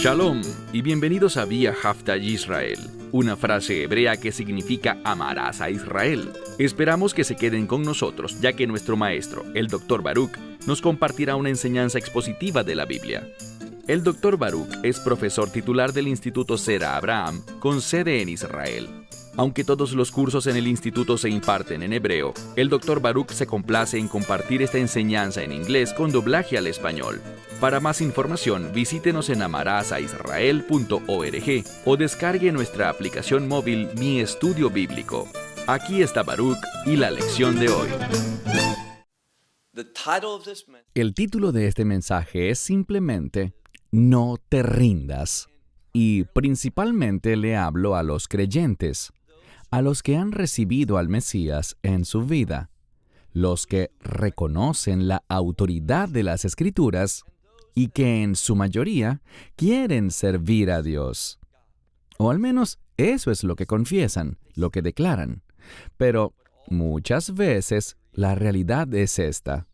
Shalom y bienvenidos a Vía Hafta Yisrael, una frase hebrea que significa amarás a Israel. Esperamos que se queden con nosotros, ya que nuestro maestro, el Dr. Baruch, nos compartirá una enseñanza expositiva de la Biblia. El Dr. Baruch es profesor titular del Instituto Sera Abraham, con sede en Israel. Aunque todos los cursos en el instituto se imparten en hebreo, el Dr. Baruch se complace en compartir esta enseñanza en inglés con doblaje al español. Para más información, visítenos en amarasaisrael.org o descargue nuestra aplicación móvil Mi Estudio Bíblico. Aquí está Baruch y la lección de hoy. El título de este mensaje es simplemente No te rindas. Y principalmente le hablo a los creyentes, a los que han recibido al Mesías en su vida, los que reconocen la autoridad de las Escrituras y que en su mayoría quieren servir a Dios. O al menos eso es lo que confiesan, lo que declaran. Pero muchas veces la realidad es esta.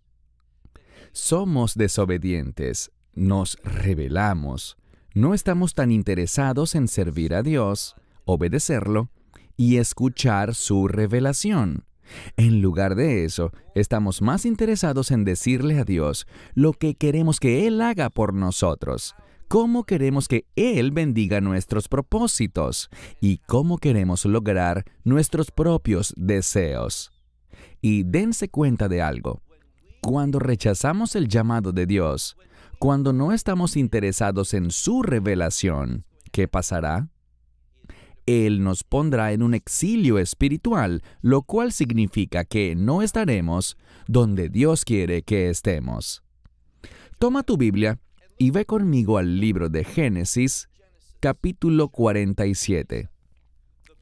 Somos desobedientes, nos rebelamos, no estamos tan interesados en servir a Dios, obedecerlo y escuchar su revelación. En lugar de eso, estamos más interesados en decirle a Dios lo que queremos que Él haga por nosotros, cómo queremos que Él bendiga nuestros propósitos y cómo queremos lograr nuestros propios deseos. Y dense cuenta de algo. Cuando rechazamos el llamado de Dios, cuando no estamos interesados en su revelación, ¿qué pasará? Él nos pondrá en un exilio espiritual, lo cual significa que no estaremos donde Dios quiere que estemos. Toma tu Biblia y ve conmigo al libro de Génesis, capítulo 47.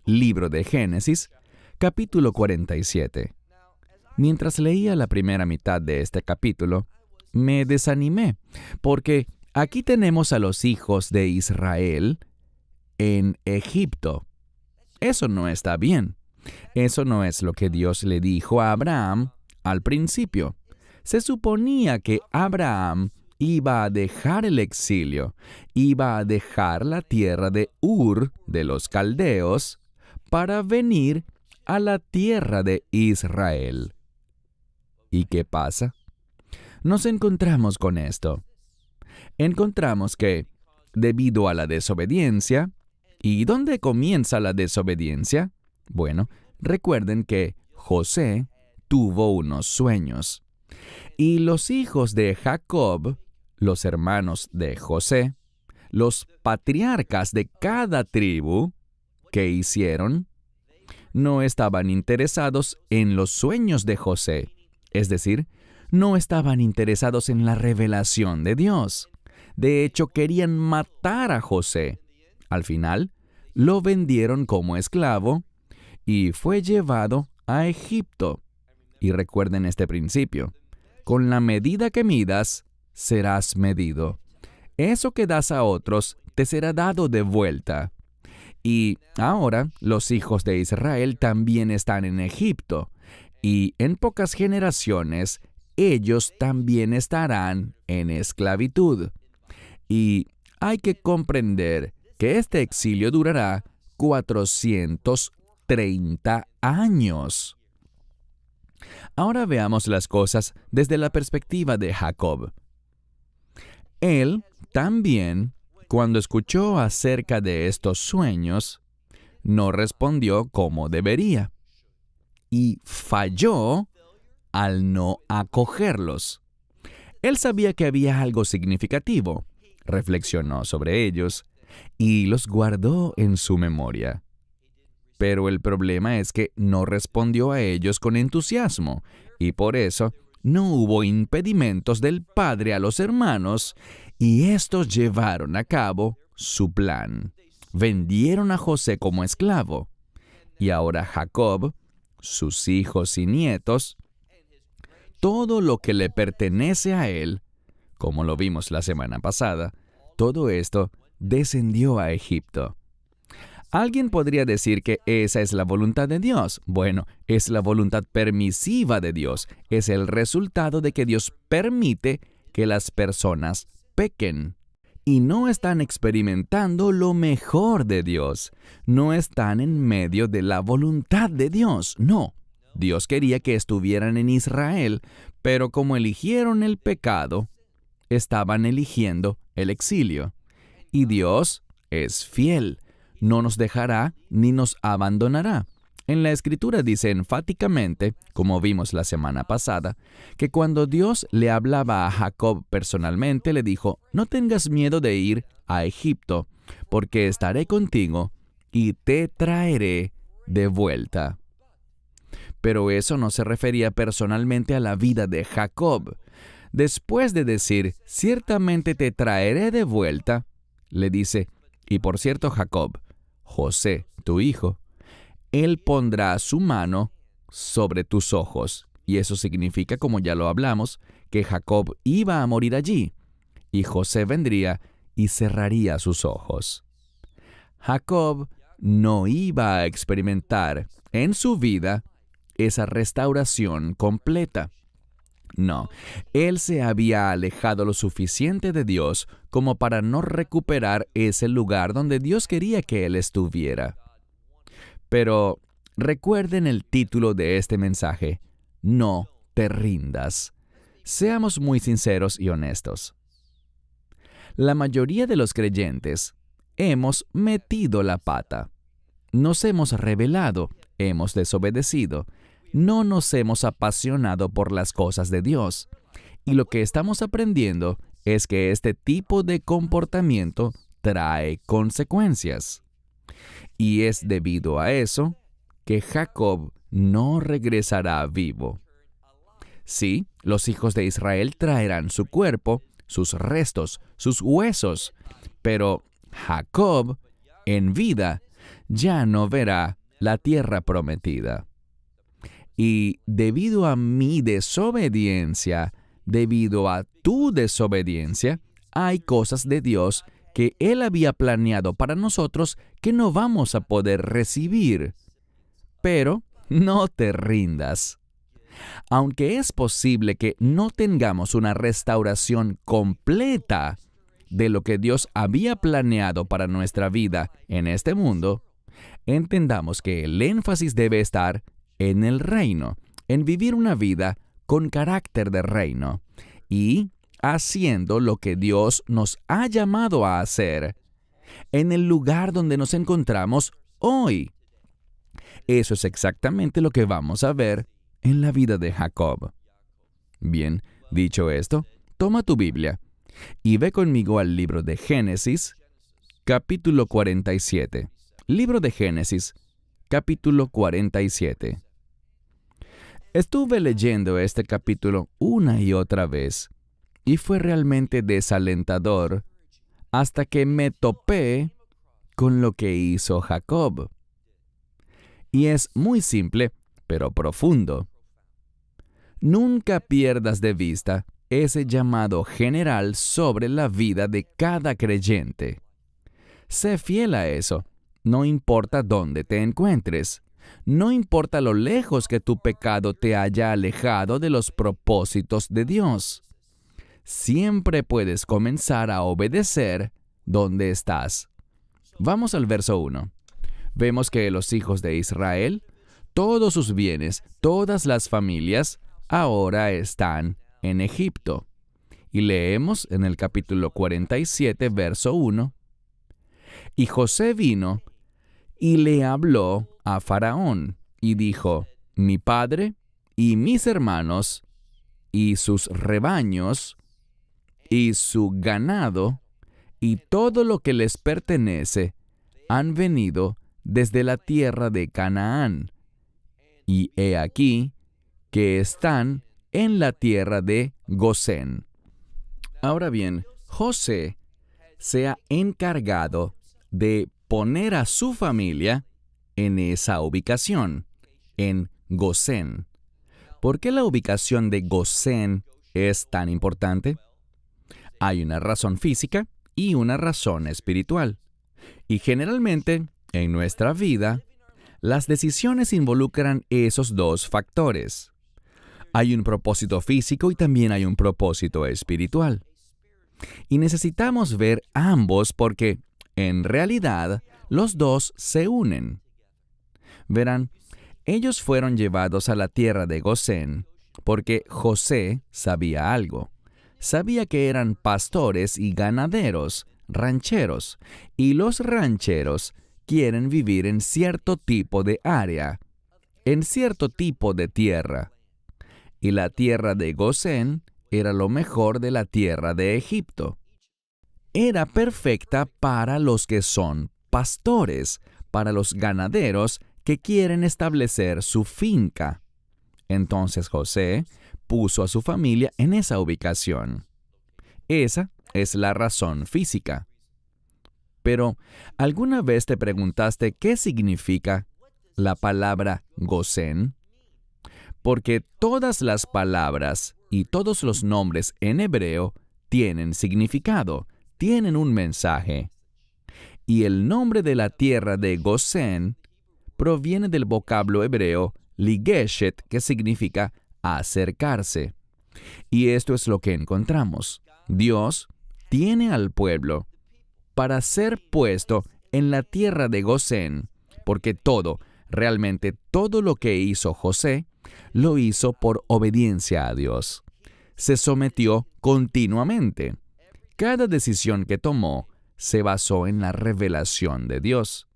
Libro de Génesis, capítulo 47. Mientras leía la primera mitad de este capítulo, me desanimé, porque aquí tenemos a los hijos de Israel en Egipto. Eso no está bien. Eso no es lo que Dios le dijo a Abraham al principio. Se suponía que Abraham iba a dejar el exilio, iba a dejar la tierra de Ur, de los caldeos, para venir a la tierra de Israel. ¿Y qué pasa? Nos encontramos con esto. Encontramos que, debido a la desobediencia, ¿y dónde comienza la desobediencia? Bueno, recuerden que José tuvo unos sueños. Y los hijos de Jacob, los hermanos de José, los patriarcas de cada tribu, ¿qué hicieron? No estaban interesados en los sueños de José, es decir, no estaban interesados en la revelación de Dios. De hecho, querían matar a José. Al final, lo vendieron como esclavo y fue llevado a Egipto. Y recuerden este principio: con la medida que midas, serás medido. Eso que das a otros, te será dado de vuelta. Y ahora, los hijos de Israel también están en Egipto. Y en pocas generaciones, ellos también estarán en esclavitud. Y hay que comprender que este exilio durará 430 años. Ahora veamos las cosas desde la perspectiva de Jacob. Él también, cuando escuchó acerca de estos sueños, no respondió como debería y falló al no acogerlos. Él sabía que había algo significativo, reflexionó sobre ellos y los guardó en su memoria. Pero el problema es que no respondió a ellos con entusiasmo, y por eso no hubo impedimentos del padre a los hermanos, y estos llevaron a cabo su plan. Vendieron a José como esclavo, y ahora Jacob, sus hijos y nietos, todo lo que le pertenece a él, como lo vimos la semana pasada, todo esto descendió a Egipto. Alguien podría decir que esa es la voluntad de Dios. Bueno, es la voluntad permisiva de Dios. Es el resultado de que Dios permite que las personas pequen. y no están experimentando lo mejor de Dios. No están en medio de la voluntad de Dios. No. Dios quería que estuvieran en Israel, pero como eligieron el pecado, estaban eligiendo el exilio. Y Dios es fiel. No nos dejará ni nos abandonará. En la Escritura dice enfáticamente, como vimos la semana pasada, que cuando Dios le hablaba a Jacob personalmente, le dijo, no tengas miedo de ir a Egipto, porque estaré contigo y te traeré de vuelta. Pero eso no se refería personalmente a la vida de Jacob. Después de decir, ciertamente te traeré de vuelta, le dice, y por cierto, Jacob, José, tu hijo, él pondrá su mano sobre tus ojos. Y eso significa, como ya lo hablamos, que Jacob iba a morir allí, y José vendría y cerraría sus ojos. Jacob no iba a experimentar en su vida esa restauración completa. No, él se había alejado lo suficiente de Dios como para no recuperar ese lugar donde Dios quería que él estuviera. Pero recuerden el título de este mensaje, no te rindas. Seamos muy sinceros y honestos. La mayoría de los creyentes hemos metido la pata. Nos hemos rebelado, hemos desobedecido, no nos hemos apasionado por las cosas de Dios. Y lo que estamos aprendiendo es que este tipo de comportamiento trae consecuencias. Y es debido a eso que Jacob no regresará vivo. Sí, los hijos de Israel traerán su cuerpo, sus restos, sus huesos, pero Jacob, en vida, ya no verá la tierra prometida. Y debido a mi desobediencia, debido a tu desobediencia, hay cosas de Dios que Él había planeado para nosotros que no vamos a poder recibir. Pero no te rindas. Aunque es posible que no tengamos una restauración completa de lo que Dios había planeado para nuestra vida en este mundo, entendamos que el énfasis debe estar en el reino, en vivir una vida con carácter de reino y haciendo lo que Dios nos ha llamado a hacer en el lugar donde nos encontramos hoy. Eso es exactamente lo que vamos a ver en la vida de Jacob. Bien, dicho esto, toma tu Biblia y ve conmigo al libro de Génesis, capítulo 47. Libro de Génesis, capítulo 47. Estuve leyendo este capítulo una y otra vez, y fue realmente desalentador hasta que me topé con lo que hizo Jacob. Y es muy simple, pero profundo. Nunca pierdas de vista ese llamado general sobre la vida de cada creyente. Sé fiel a eso, no importa dónde te encuentres. No importa lo lejos que tu pecado te haya alejado de los propósitos de Dios. Siempre puedes comenzar a obedecer donde estás. Vamos al verso 1. Vemos que los hijos de Israel, todos sus bienes, todas las familias, ahora están en Egipto. Y leemos en el capítulo 47, verso 1. Y José vino y le habló a Faraón, y dijo, mi padre y mis hermanos, y sus rebaños, y su ganado, y todo lo que les pertenece, han venido desde la tierra de Canaán, y he aquí que están en la tierra de Gosén. Ahora bien, José se ha encargado de poner a su familia en esa ubicación, en Gosén. ¿Por qué la ubicación de Gosén es tan importante? Hay una razón física y una razón espiritual. Y generalmente, en nuestra vida, las decisiones involucran esos dos factores. Hay un propósito físico y también hay un propósito espiritual. Y necesitamos ver ambos porque, en realidad, los dos se unen. Verán, ellos fueron llevados a la tierra de Gosén porque José sabía algo. Sabía que eran pastores y ganaderos, rancheros, y los rancheros quieren vivir en cierto tipo de área, en cierto tipo de tierra. Y la tierra de Gosén era lo mejor de la tierra de Egipto. Era perfecta para los que son pastores, para los ganaderos que quieren establecer su finca. Entonces José puso a su familia en esa ubicación. Esa es la razón física. Pero, ¿alguna vez te preguntaste qué significa la palabra Gosén? Porque todas las palabras y todos los nombres en hebreo tienen significado, tienen un mensaje. Y el nombre de la tierra de Gosén proviene del vocablo hebreo ligeshet, que significa acercarse. Y esto es lo que encontramos. Dios tiene al pueblo para ser puesto en la tierra de Gosén, porque realmente todo lo que hizo José, lo hizo por obediencia a Dios. Se sometió continuamente. Cada decisión que tomó se basó en la revelación de Dios.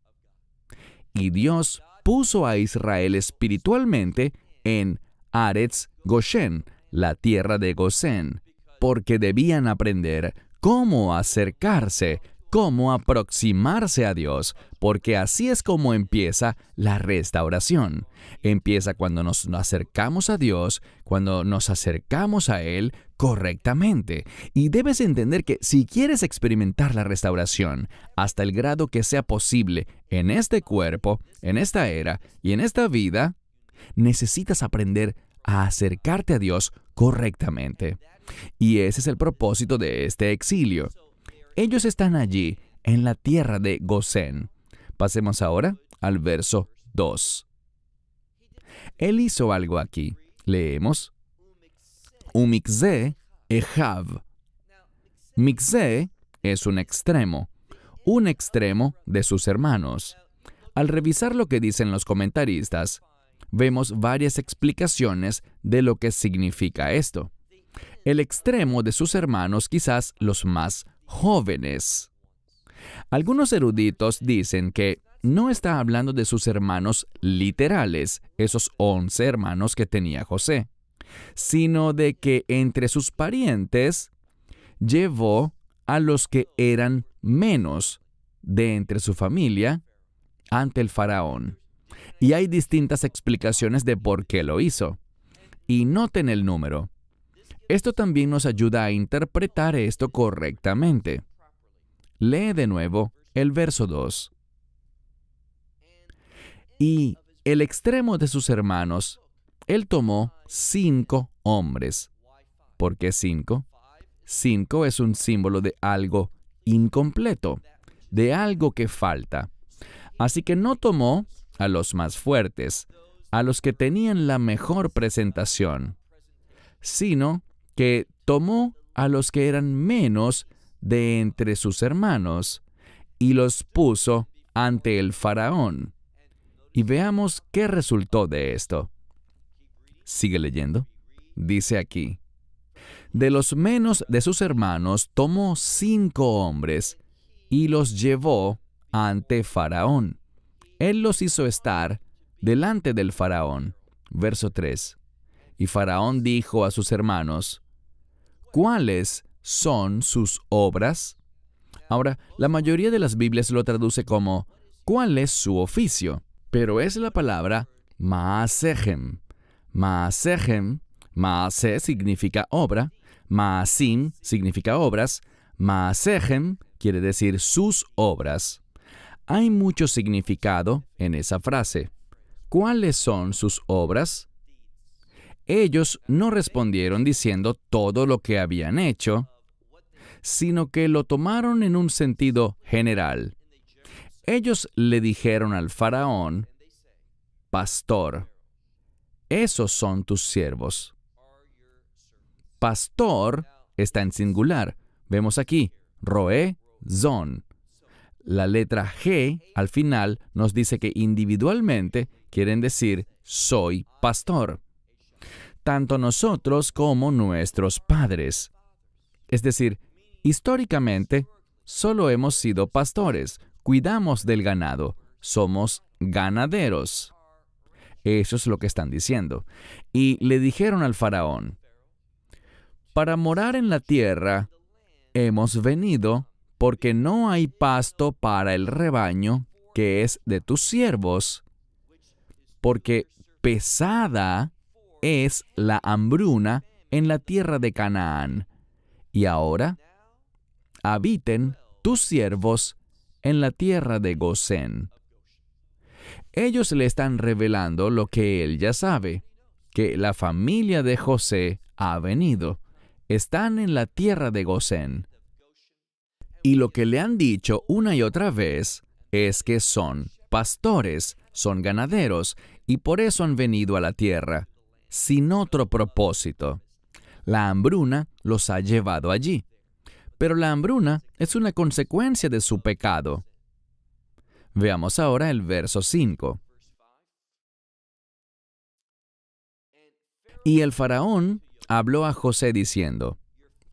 Y Dios puso a Israel espiritualmente en Aretz Goshen, la tierra de Gosén, porque debían aprender cómo acercarse, cómo aproximarse a Dios, porque así es como empieza la restauración. Empieza cuando nos acercamos a Dios, cuando nos acercamos a Él correctamente. Y debes entender que si quieres experimentar la restauración hasta el grado que sea posible en este cuerpo, en esta era y en esta vida, necesitas aprender a acercarte a Dios correctamente. Y ese es el propósito de este exilio. Ellos están allí, en la tierra de Gosén. Pasemos ahora al verso 2. Él hizo algo aquí. Leemos. Umikzeh ejav. Mikzeh es un extremo de sus hermanos. Al revisar lo que dicen los comentaristas, vemos varias explicaciones de lo que significa esto. El extremo de sus hermanos, quizás los más jóvenes. Algunos eruditos dicen que no está hablando de sus hermanos literales, esos 11 hermanos que tenía José, sino de que entre sus parientes llevó a los que eran menos de entre su familia ante el faraón. Y hay distintas explicaciones de por qué lo hizo. Y noten el número. Esto también nos ayuda a interpretar esto correctamente. Lee de nuevo el verso 2. Y el extremo de sus hermanos, él tomó 5 hombres. ¿Por qué 5? 5 es un símbolo de algo incompleto, de algo que falta. Así que no tomó a los más fuertes, a los que tenían la mejor presentación, sino que tomó a los que eran menos de entre sus hermanos y los puso ante el faraón. Y veamos qué resultó de esto. Sigue leyendo. Dice aquí: de los menos de sus hermanos tomó 5 hombres y los llevó ante Faraón. Él los hizo estar delante del Faraón. Verso 3. Y Faraón dijo a sus hermanos: ¿cuáles son sus obras? Ahora, la mayoría de las Biblias lo traduce como ¿cuál es su oficio? Pero es la palabra Maasehem. Maasehem, Maase significa obra, Maasim significa obras, Maasehem quiere decir sus obras. Hay mucho significado en esa frase. ¿Cuáles son sus obras? Ellos no respondieron diciendo todo lo que habían hecho, sino que lo tomaron en un sentido general. Ellos le dijeron al faraón: pastor, esos son tus siervos. Pastor está en singular, Vemos aquí, roé, zon. La letra G al final nos dice que individualmente quieren decir soy pastor. Tanto nosotros como nuestros padres. Es decir, históricamente, solo hemos sido pastores, cuidamos del ganado, somos ganaderos. Eso es lo que están diciendo. Y le dijeron al faraón, para morar en la tierra, hemos venido porque no hay pasto para el rebaño que es de tus siervos, porque pesada es la hambruna en la tierra de Canaán. Y ahora habiten tus siervos en la tierra de Gosén. Ellos le están revelando lo que él ya sabe, que la familia de José ha venido. Están en la tierra de Gosén. Y lo que le han dicho una y otra vez es que son pastores, son ganaderos, y por eso han venido a la tierra, sin otro propósito. La hambruna los ha llevado allí. Pero la hambruna es una consecuencia de su pecado. Veamos ahora el verso 5. Y el faraón habló a José diciendo,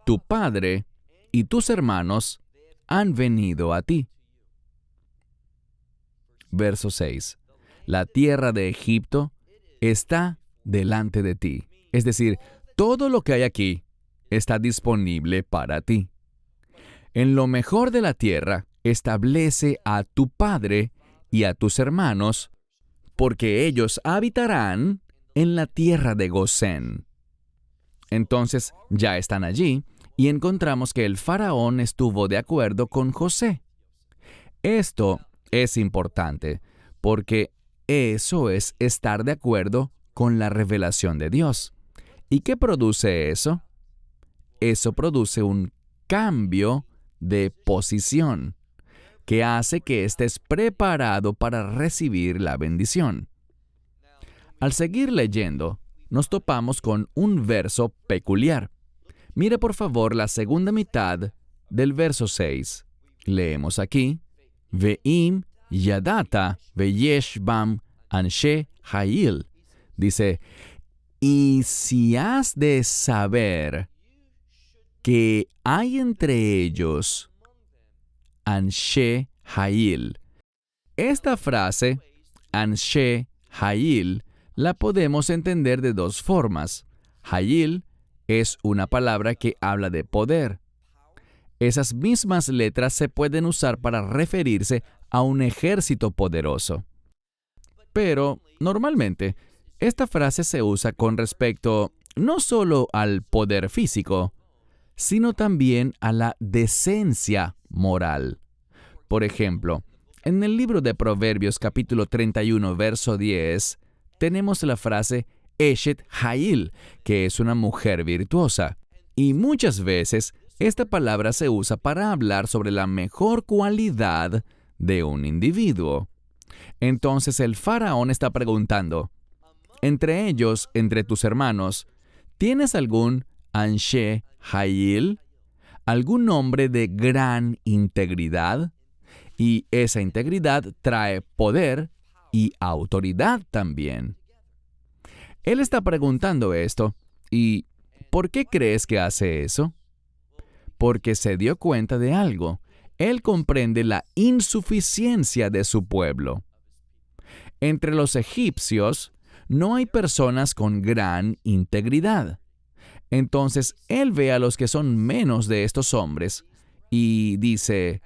tu padre y tus hermanos han venido a ti. Verso 6. La tierra de Egipto está delante de ti. Es decir, todo lo que hay aquí está disponible para ti. En lo mejor de la tierra, establece a tu padre y a tus hermanos, porque ellos habitarán en la tierra de Gosén. Entonces ya están allí y encontramos que el faraón estuvo de acuerdo con José. Esto es importante porque eso es estar de acuerdo con la revelación de Dios. ¿Y qué produce eso? Eso produce un cambio de posición que hace que estés preparado para recibir la bendición. Al seguir leyendo, nos topamos con un verso peculiar. Mire por favor la segunda mitad del verso 6. Leemos aquí, Ve'im yadata veyesh bam anshe ha'il. Dice, y si has de saber que hay entre ellos anshe ha'il. Esta frase, anshe ha'il, la podemos entender de dos formas. Ha'il es una palabra que habla de poder. Esas mismas letras se pueden usar para referirse a un ejército poderoso. Pero, normalmente, esta frase se usa con respecto no solo al poder físico, sino también a la decencia moral. Por ejemplo, en el libro de Proverbios capítulo 31, verso 10, tenemos la frase Eshet Ha'il, que es una mujer virtuosa. Y muchas veces esta palabra se usa para hablar sobre la mejor cualidad de un individuo. Entonces el faraón está preguntando, entre ellos, entre tus hermanos, ¿tienes algún anshe ha'il? ¿Algún hombre de gran integridad? Y esa integridad trae poder y autoridad también. Él está preguntando esto, ¿y por qué crees que hace eso? Porque se dio cuenta de algo. Él comprende la insuficiencia de su pueblo. Entre los egipcios no hay personas con gran integridad. Entonces él ve a los que son menos de estos hombres y dice,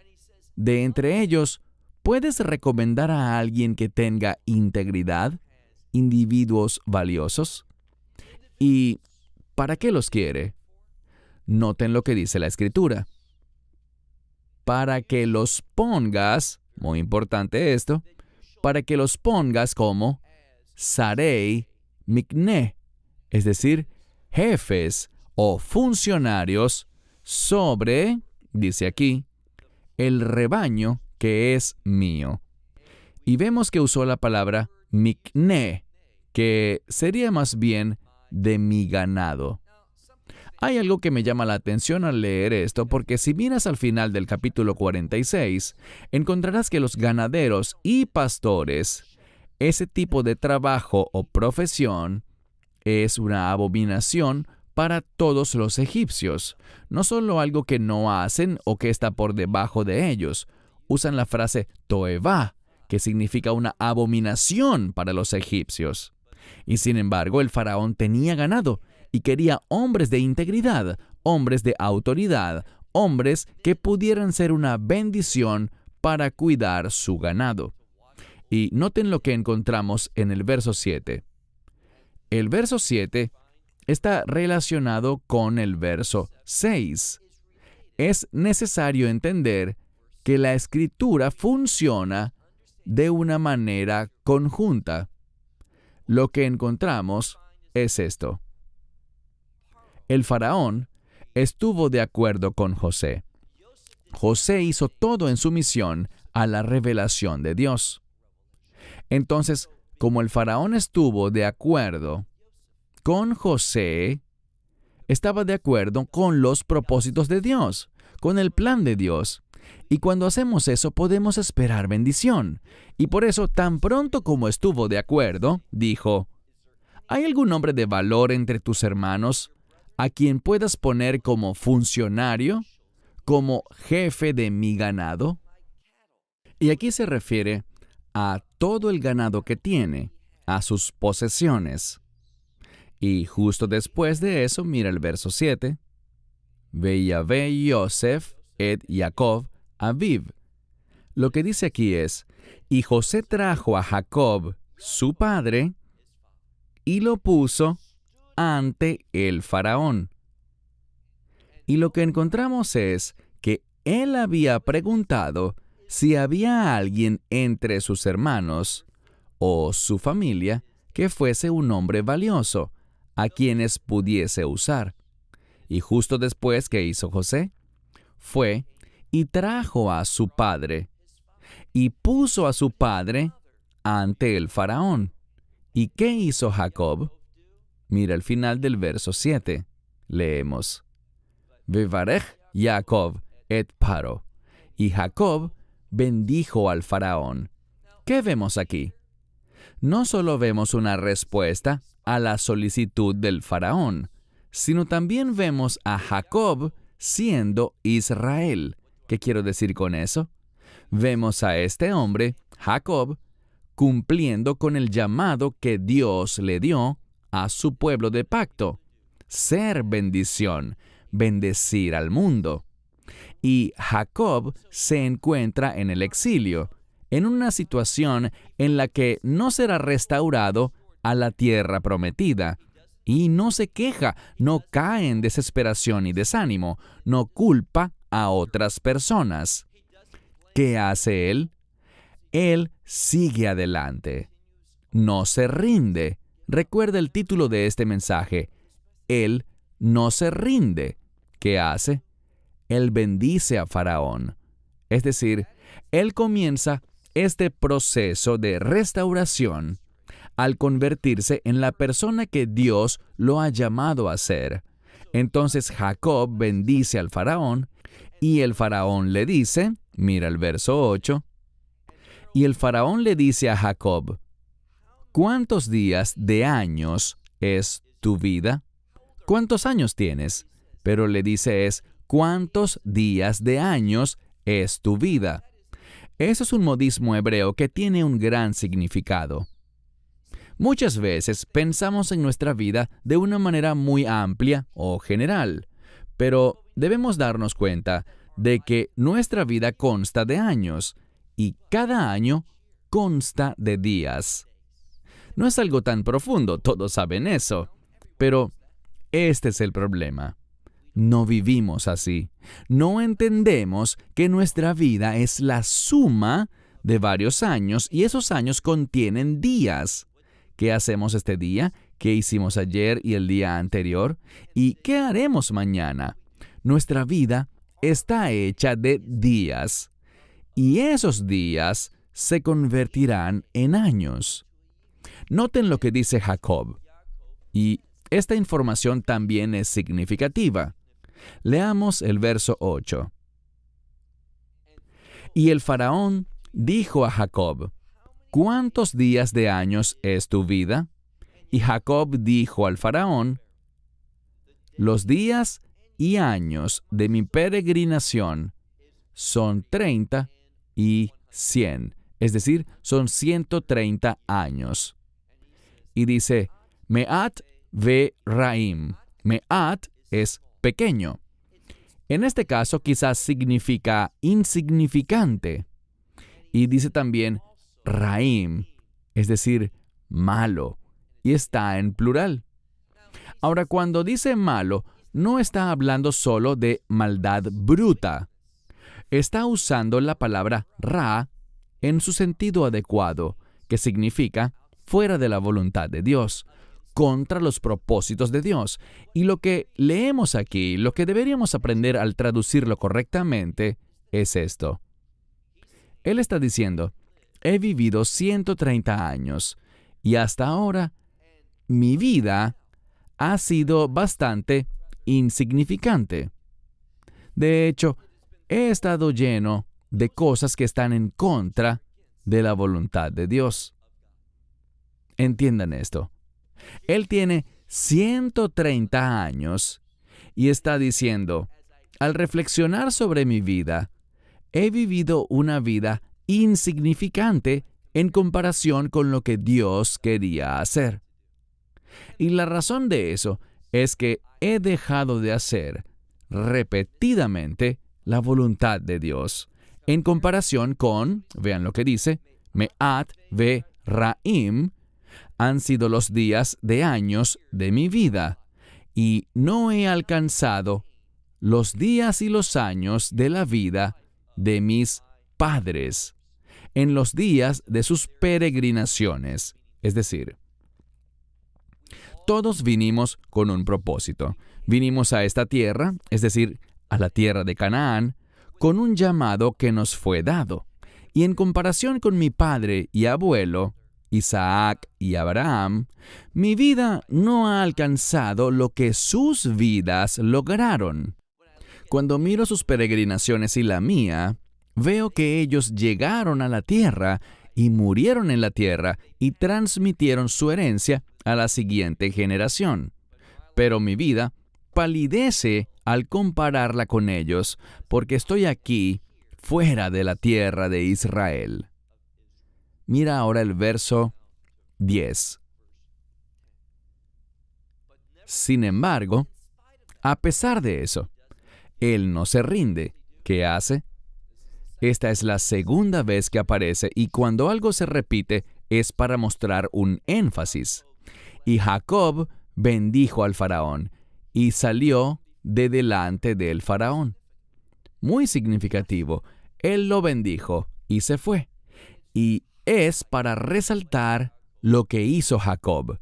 de entre ellos, ¿puedes recomendar a alguien que tenga integridad, individuos valiosos? ¿Y para qué los quiere? Noten lo que dice la Escritura. Para que los pongas, muy importante esto, para que los pongas como Sarei Mikne, es decir, jefes o funcionarios sobre, dice aquí, el rebaño que es mío. Y vemos que usó la palabra Mikne, que sería más bien de mi ganado. Hay algo que me llama la atención al leer esto, porque si miras al final del capítulo 46, encontrarás que los ganaderos y pastores, ese tipo de trabajo o profesión, es una abominación para todos los egipcios. No solo algo que no hacen o que está por debajo de ellos. Usan la frase toevá, que significa una abominación para los egipcios. Y sin embargo, el faraón tenía ganado y quería hombres de integridad, hombres de autoridad, hombres que pudieran ser una bendición para cuidar su ganado. Y noten lo que encontramos en el verso 7. El verso 7 está relacionado con el verso 6. Es necesario entender que la escritura funciona de una manera conjunta. Lo que encontramos es esto. El faraón estuvo de acuerdo con José. José hizo todo en sumisión a la revelación de Dios. Entonces, como el faraón estuvo de acuerdo con José, estaba de acuerdo con los propósitos de Dios, con el plan de Dios. Y cuando hacemos eso, podemos esperar bendición. Y por eso, tan pronto como estuvo de acuerdo, dijo, ¿hay algún hombre de valor entre tus hermanos a quien puedas poner como funcionario, como jefe de mi ganado? Y aquí se refiere a todo el ganado que tiene, a sus posesiones. Y justo después de eso, mira el verso 7. Veyavé Yosef et Jacob Aviv. Lo que dice aquí es, y José trajo a Jacob, su padre, y lo puso ante el faraón. Y lo que encontramos es que él había preguntado si había alguien entre sus hermanos o su familia que fuese un hombre valioso, a quienes pudiese usar. Y justo después, ¿qué hizo José? Fue y trajo a su padre, y puso a su padre ante el faraón. ¿Y qué hizo Jacob? Mira el final del verso 7. Leemos. Vevarech Jacob et Paro. Y Jacob bendijo al faraón. ¿Qué vemos aquí? No solo vemos una respuesta a la solicitud del faraón, sino también vemos a Jacob siendo Israel. ¿Qué quiero decir con eso? Vemos a este hombre, Jacob, cumpliendo con el llamado que Dios le dio a su pueblo de pacto, ser bendición, bendecir al mundo. Y Jacob se encuentra en el exilio, en una situación en la que no será restaurado a la tierra prometida, y no se queja, no cae en desesperación y desánimo, no culpa a otras personas. ¿Qué hace él? Él sigue adelante. No se rinde. Recuerda el título de este mensaje. Él no se rinde. ¿Qué hace? Él bendice a Faraón. Es decir, él comienza este proceso de restauración al convertirse en la persona que Dios lo ha llamado a ser. Entonces Jacob bendice al faraón y el faraón le dice, mira el verso 8, y el faraón le dice a Jacob, ¿cuántos días de años es tu vida? ¿Cuántos años tienes? Pero le dice ¿cuántos días de años es tu vida? Eso es un modismo hebreo que tiene un gran significado. Muchas veces pensamos en nuestra vida de una manera muy amplia o general, pero debemos darnos cuenta de que nuestra vida consta de años y cada año consta de días. No es algo tan profundo, todos saben eso, pero este es el problema. No vivimos así. No entendemos que nuestra vida es la suma de varios años y esos años contienen días. ¿Qué hacemos este día? ¿Qué hicimos ayer y el día anterior? ¿Y qué haremos mañana? Nuestra vida está hecha de días. Y esos días se convertirán en años. Noten lo que dice Jacob. Y esta información también es significativa. Leamos el verso 8. Y el faraón dijo a Jacob: ¿Cuántos días de años es tu vida? Y Jacob dijo al faraón: Los días y años de mi peregrinación son 30 y 100, es decir, son 130 años. Y dice, Me'at ve Raim. Me'at es pequeño. En este caso quizás significa insignificante. Y dice también Raim, es decir, malo, y está en plural. Ahora, cuando dice malo, no está hablando solo de maldad bruta. Está usando la palabra ra en su sentido adecuado, que significa fuera de la voluntad de Dios, contra los propósitos de Dios. Y lo que leemos aquí, lo que deberíamos aprender al traducirlo correctamente, es esto. Él está diciendo, he vivido 130 años y hasta ahora mi vida ha sido bastante insignificante. De hecho, he estado lleno de cosas que están en contra de la voluntad de Dios. Entiendan esto. Él tiene 130 años y está diciendo, al reflexionar sobre mi vida, he vivido una vida insignificante en comparación con lo que Dios quería hacer. Y la razón de eso es que he dejado de hacer repetidamente la voluntad de Dios, en comparación con, vean lo que dice, Me'at ve Raim, han sido los días de años de mi vida, y no he alcanzado los días y los años de la vida de mis padres, en los días de sus peregrinaciones. Es decir, todos vinimos con un propósito. Vinimos a esta tierra, es decir, a la tierra de Canaán, con un llamado que nos fue dado. Y en comparación con mi padre y abuelo, Isaac y Abraham, mi vida no ha alcanzado lo que sus vidas lograron. Cuando miro sus peregrinaciones y la mía, veo que ellos llegaron a la tierra y murieron en la tierra y transmitieron su herencia a la siguiente generación. Pero mi vida palidece al compararla con ellos, porque estoy aquí, fuera de la tierra de Israel. Mira ahora el verso 10. Sin embargo, a pesar de eso, él no se rinde. ¿Qué hace? Esta es la segunda vez que aparece y cuando algo se repite es para mostrar un énfasis. Y Jacob bendijo al faraón y salió de delante del faraón. Muy significativo, él lo bendijo y se fue. Y es para resaltar lo que hizo Jacob.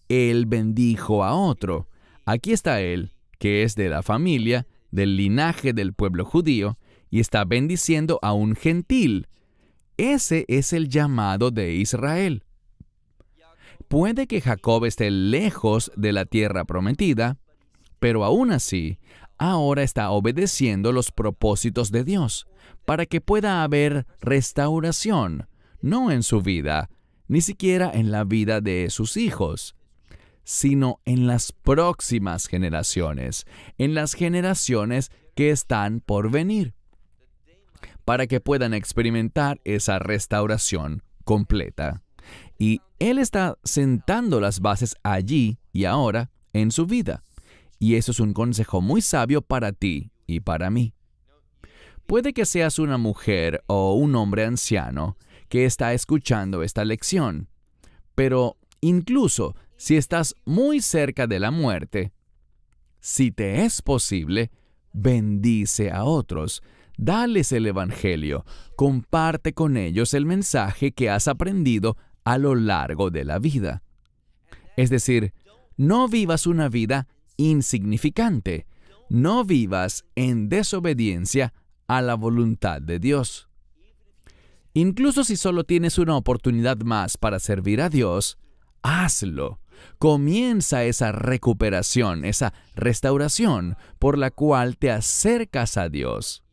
Él bendijo a otro. Aquí está él, que es de la familia, del linaje del pueblo judío, y está bendiciendo a un gentil. Ese es el llamado de Israel. Puede que Jacob esté lejos de la tierra prometida, pero aún así, ahora está obedeciendo los propósitos de Dios, para que pueda haber restauración, no en su vida, ni siquiera en la vida de sus hijos, sino en las próximas generaciones, en las generaciones que están por venir, para que puedan experimentar esa restauración completa. Y Él está sentando las bases allí y ahora en su vida. Y eso es un consejo muy sabio para ti y para mí. Puede que seas una mujer o un hombre anciano que está escuchando esta lección, pero incluso si estás muy cerca de la muerte, si te es posible, bendice a otros, dales el Evangelio, comparte con ellos el mensaje que has aprendido a lo largo de la vida. Es decir, no vivas una vida insignificante, no vivas en desobediencia a la voluntad de Dios. Incluso si solo tienes una oportunidad más para servir a Dios, hazlo, Comienza esa recuperación, esa restauración por la cual te acercas a Dios.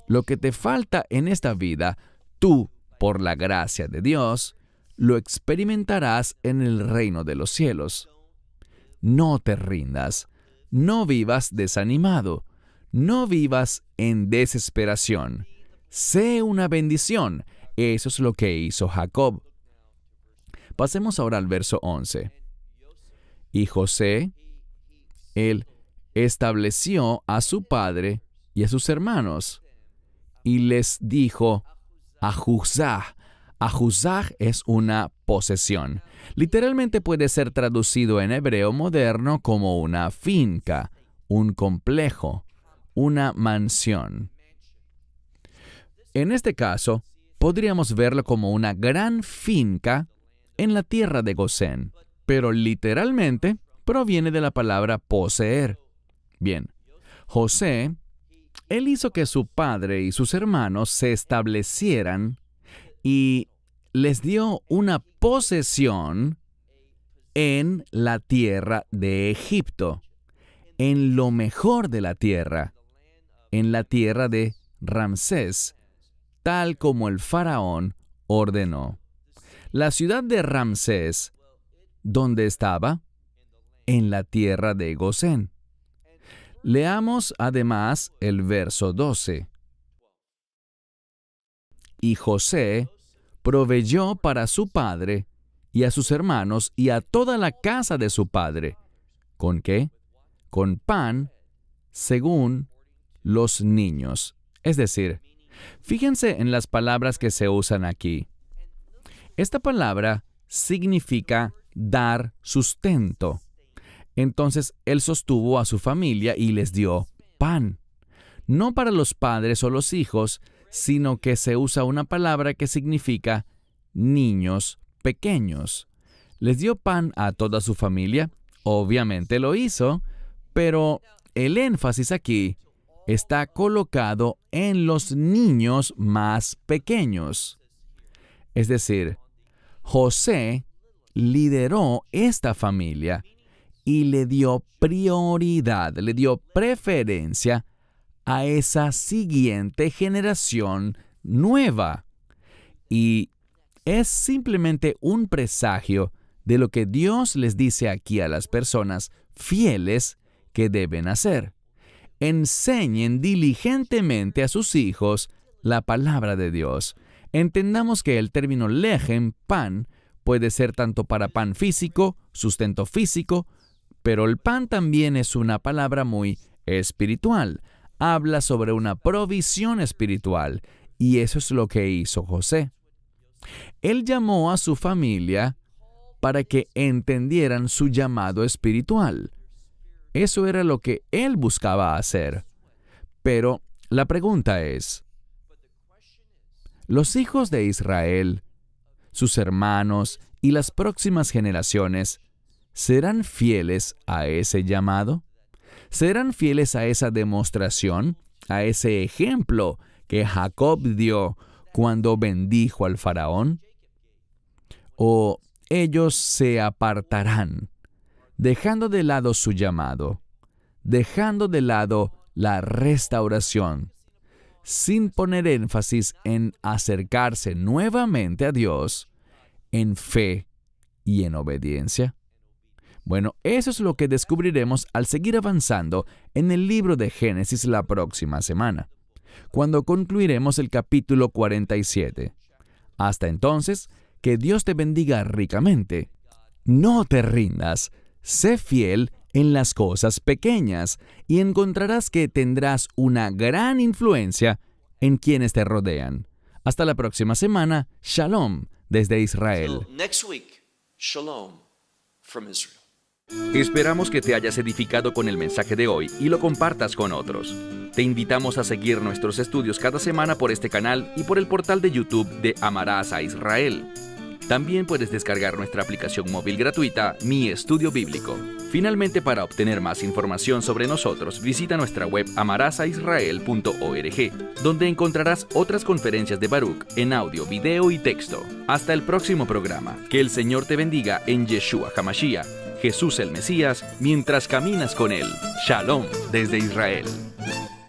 Lo que te falta en esta vida, tú, por la gracia de Dios, lo experimentarás en el reino de los cielos. No te rindas, no vivas desanimado, no vivas en desesperación. Sé una bendición. Eso es lo que hizo Jacob. Pasemos ahora al verso 11. Y José, él estableció a su padre y a sus hermanos, y les dijo, Ahuzah. Ahuzah es una posesión. Literalmente puede ser traducido en hebreo moderno como una finca, un complejo, una mansión. En este caso, podríamos verlo como una gran finca en la tierra de Gosén, pero literalmente proviene de la palabra poseer. Bien, José, él hizo que su padre y sus hermanos se establecieran y les dio una posesión en la tierra de Egipto, en lo mejor de la tierra, en la tierra de Ramsés, tal como el faraón ordenó. La ciudad de Ramsés, ¿dónde estaba? En la tierra de Gosén. Leamos además el verso 12. Y José proveyó para su padre y a sus hermanos y a toda la casa de su padre. ¿Con qué? Con pan, según los niños. Es decir, fíjense en las palabras que se usan aquí. Esta palabra significa dar sustento. Entonces, él sostuvo a su familia y les dio pan. No para los padres o los hijos, sino que se usa una palabra que significa niños pequeños. Les dio pan a toda su familia. Obviamente lo hizo, pero el énfasis aquí está colocado en los niños más pequeños. Es decir, José lideró esta familia y le dio prioridad, le dio preferencia a esa siguiente generación nueva. Y es simplemente un presagio de lo que Dios les dice aquí a las personas fieles que deben hacer. Enseñen diligentemente a sus hijos la palabra de Dios. Entendamos que el término lejem, pan, puede ser tanto para pan físico, sustento físico, pero el pan también es una palabra muy espiritual. Habla sobre una provisión espiritual, y eso es lo que hizo José. Él llamó a su familia para que entendieran su llamado espiritual. Eso era lo que él buscaba hacer. Pero la pregunta es, ¿los hijos de Israel, sus hermanos y las próximas generaciones serán fieles a ese llamado? ¿Serán fieles a esa demostración, a ese ejemplo que Jacob dio cuando bendijo al faraón? ¿O ellos se apartarán, dejando de lado su llamado, dejando de lado la restauración, sin poner énfasis en acercarse nuevamente a Dios en fe y en obediencia? Bueno, eso es lo que descubriremos al seguir avanzando en el libro de Génesis la próxima semana, cuando concluiremos el capítulo 47. Hasta entonces, que Dios te bendiga ricamente. No te rindas, sé fiel en las cosas pequeñas y encontrarás que tendrás una gran influencia en quienes te rodean. Hasta la próxima semana. Shalom desde Israel. Till next week, shalom from Israel. Esperamos que te hayas edificado con el mensaje de hoy y lo compartas con otros. Te invitamos a seguir nuestros estudios cada semana por este canal y por el portal de YouTube de Amarás a Israel. También puedes descargar nuestra aplicación móvil gratuita, Mi Estudio Bíblico. Finalmente, para obtener más información sobre nosotros, visita nuestra web amarasaisrael.org, donde encontrarás otras conferencias de Baruch en audio, video y texto. Hasta el próximo programa. Que el Señor te bendiga en Yeshua HaMashiach, Jesús el Mesías mientras caminas con Él. Shalom desde Israel.